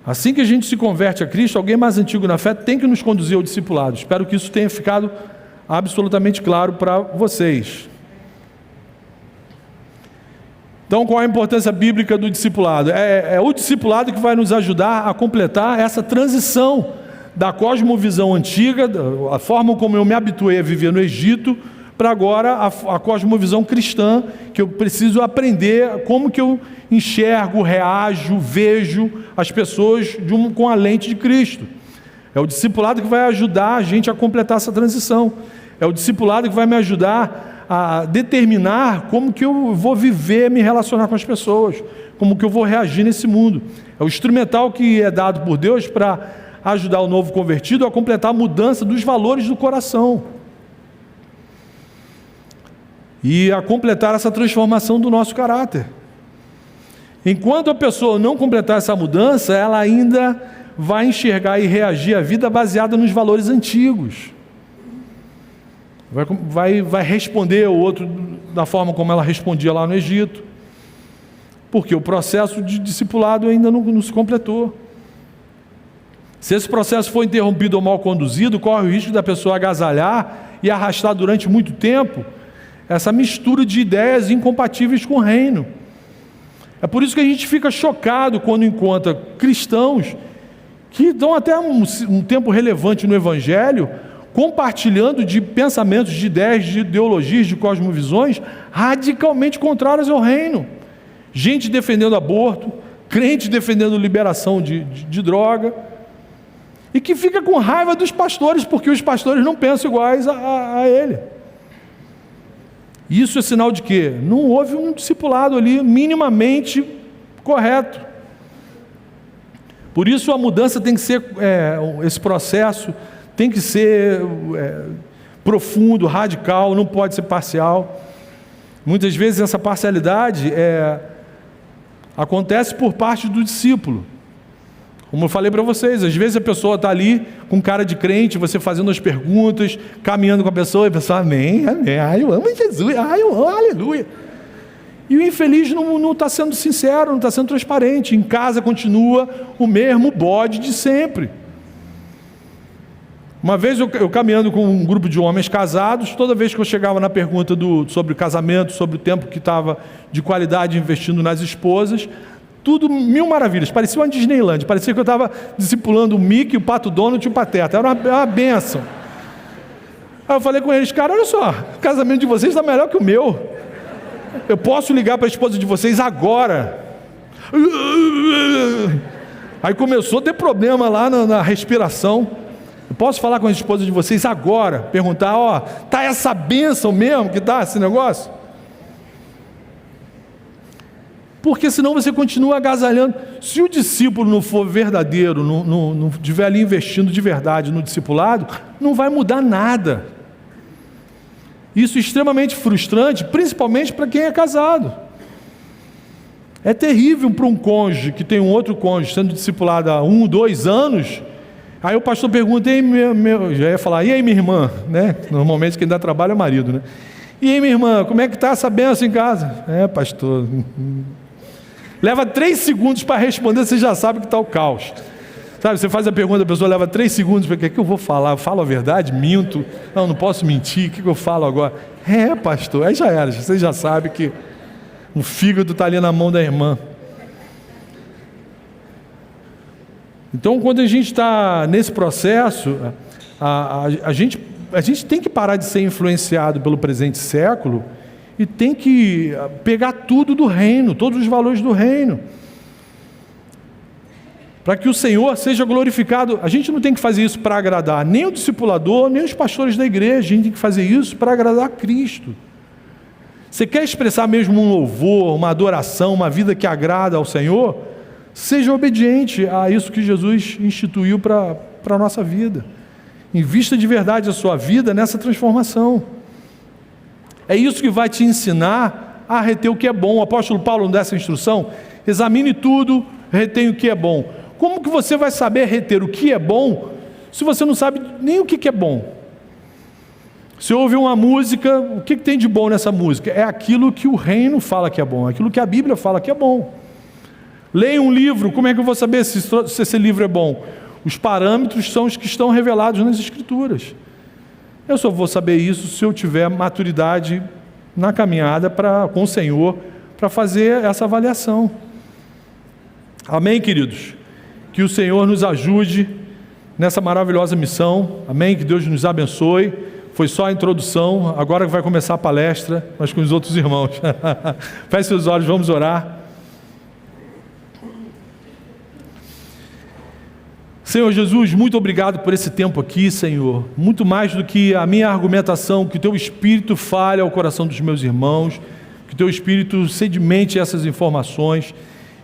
Assim que a gente se converte a Cristo, alguém mais antigo na fé tem que nos conduzir ao discipulado. Espero que isso tenha ficado absolutamente claro para vocês. Então, qual a importância bíblica do discipulado? É o discipulado que vai nos ajudar a completar essa transição da cosmovisão antiga, a forma como eu me habituei a viver no Egito, para agora a cosmovisão cristã, que eu preciso aprender como que eu enxergo, reajo, vejo as pessoas com a lente de Cristo. É o discipulado que vai ajudar a gente a completar essa transição. É o discipulado que vai me ajudar a determinar como que eu vou viver, me relacionar com as pessoas, como que eu vou reagir nesse mundo. É o instrumental que é dado por Deus para ajudar o novo convertido a completar a mudança dos valores do coração e a completar essa transformação do nosso caráter. Enquanto a pessoa não completar essa mudança, ela ainda vai enxergar e reagir à vida baseada nos valores antigos. Vai responder o outro da forma como ela respondia lá no Egito, porque o processo de discipulado ainda não se completou. Se esse processo for interrompido ou mal conduzido, corre o risco da pessoa agasalhar e arrastar durante muito tempo essa mistura de ideias incompatíveis com o reino. É por isso que a gente fica chocado quando encontra cristãos que dão até um tempo relevante no Evangelho, compartilhando de pensamentos, de ideias, de ideologias, de cosmovisões radicalmente contrárias ao reino. Gente defendendo aborto, crente defendendo liberação de droga, e que fica com raiva dos pastores, porque os pastores não pensam iguais a ele. Isso é sinal de quê? Não houve um discipulado ali minimamente correto. Por isso a mudança tem que ser, esse processo tem que ser profundo, radical, não pode ser parcial. Muitas vezes essa parcialidade acontece por parte do discípulo. Como eu falei para vocês, às vezes a pessoa está ali com cara de crente, você fazendo as perguntas, caminhando com a pessoa, e a pessoa, amém, amém, eu amo Jesus, eu amo, aleluia. E o infeliz não está sendo sincero, não está sendo transparente. Em casa continua o mesmo bode de sempre. Uma vez eu caminhando com um grupo de homens casados, toda vez que eu chegava na pergunta sobre o casamento, sobre o tempo que estava de qualidade investindo nas esposas, tudo mil maravilhas, parecia uma Disneyland, parecia que eu estava discipulando o Mickey, o Pato Donald e o Pateta, era uma bênção. Aí eu falei com eles, cara, olha só, o casamento de vocês está melhor que o meu, eu posso ligar para a esposa de vocês agora. Aí começou a ter problema lá na respiração. Eu posso falar com a esposa de vocês agora, perguntar, tá essa bênção mesmo que tá esse negócio? porque senão você continua agasalhando. Se o discípulo não for verdadeiro, não estiver ali investindo de verdade no discipulado, não vai mudar nada. Isso é extremamente frustrante, principalmente para quem é casado. É terrível para um cônjuge que tem um outro cônjuge sendo discipulado há 1, 2 anos. Aí o pastor pergunta, já ia falar, e aí minha irmã, né? Normalmente quem dá trabalho é o marido, né? E aí minha irmã, como é que está essa bênção em casa? Pastor, leva 3 segundos para responder, você já sabe que está o caos. Sabe, você faz a pergunta, a pessoa leva 3 segundos, o que é que eu vou falar? Eu falo a verdade? Minto? Não posso mentir, o que eu falo agora? Pastor, aí já era, você já sabe que o fígado está ali na mão da irmã. Então, quando a gente está nesse processo, a gente tem que parar de ser influenciado pelo presente século e tem que pegar tudo do reino, todos os valores do reino, para que o Senhor seja glorificado. A gente não tem que fazer isso para agradar nem o discipulador, nem os pastores da igreja. A gente tem que fazer isso para agradar a Cristo. Você quer expressar mesmo um louvor, uma adoração, uma vida que agrada ao Senhor? Seja obediente a isso que Jesus instituiu para a nossa vida. Invista de verdade a sua vida nessa transformação. É isso que vai te ensinar a reter o que é bom. O apóstolo Paulo não dá essa instrução? Examine tudo, retenha o que é bom. Como que você vai saber reter o que é bom se você não sabe nem o que é bom? Se ouve uma música, o que tem de bom nessa música? É aquilo que o reino fala que é bom, aquilo que a Bíblia fala que é bom. Leia um livro, como é que eu vou saber se esse livro é bom? Os parâmetros são os que estão revelados nas Escrituras. Eu só vou saber isso se eu tiver maturidade na caminhada com o Senhor para fazer essa avaliação. Amém, queridos? Que o Senhor nos ajude nessa maravilhosa missão. Amém? Que Deus nos abençoe. Foi só a introdução, agora vai começar a palestra, mas com os outros irmãos. Feche seus olhos, vamos orar. Senhor Jesus, muito obrigado por esse tempo aqui, Senhor. Muito mais do que a minha argumentação, que o Teu Espírito fale ao coração dos meus irmãos, que o Teu Espírito sedimente essas informações.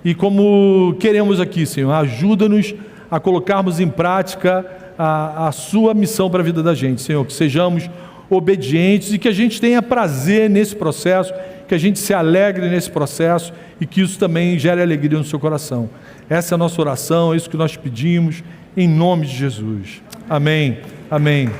E como queremos aqui, Senhor, ajuda-nos a colocarmos em prática a Sua missão para a vida da gente, Senhor. Que sejamos obedientes e que a gente tenha prazer nesse processo, que a gente se alegre nesse processo e que isso também gere alegria no seu coração. Essa é a nossa oração, é isso que nós pedimos, em nome de Jesus. Amém. Amém.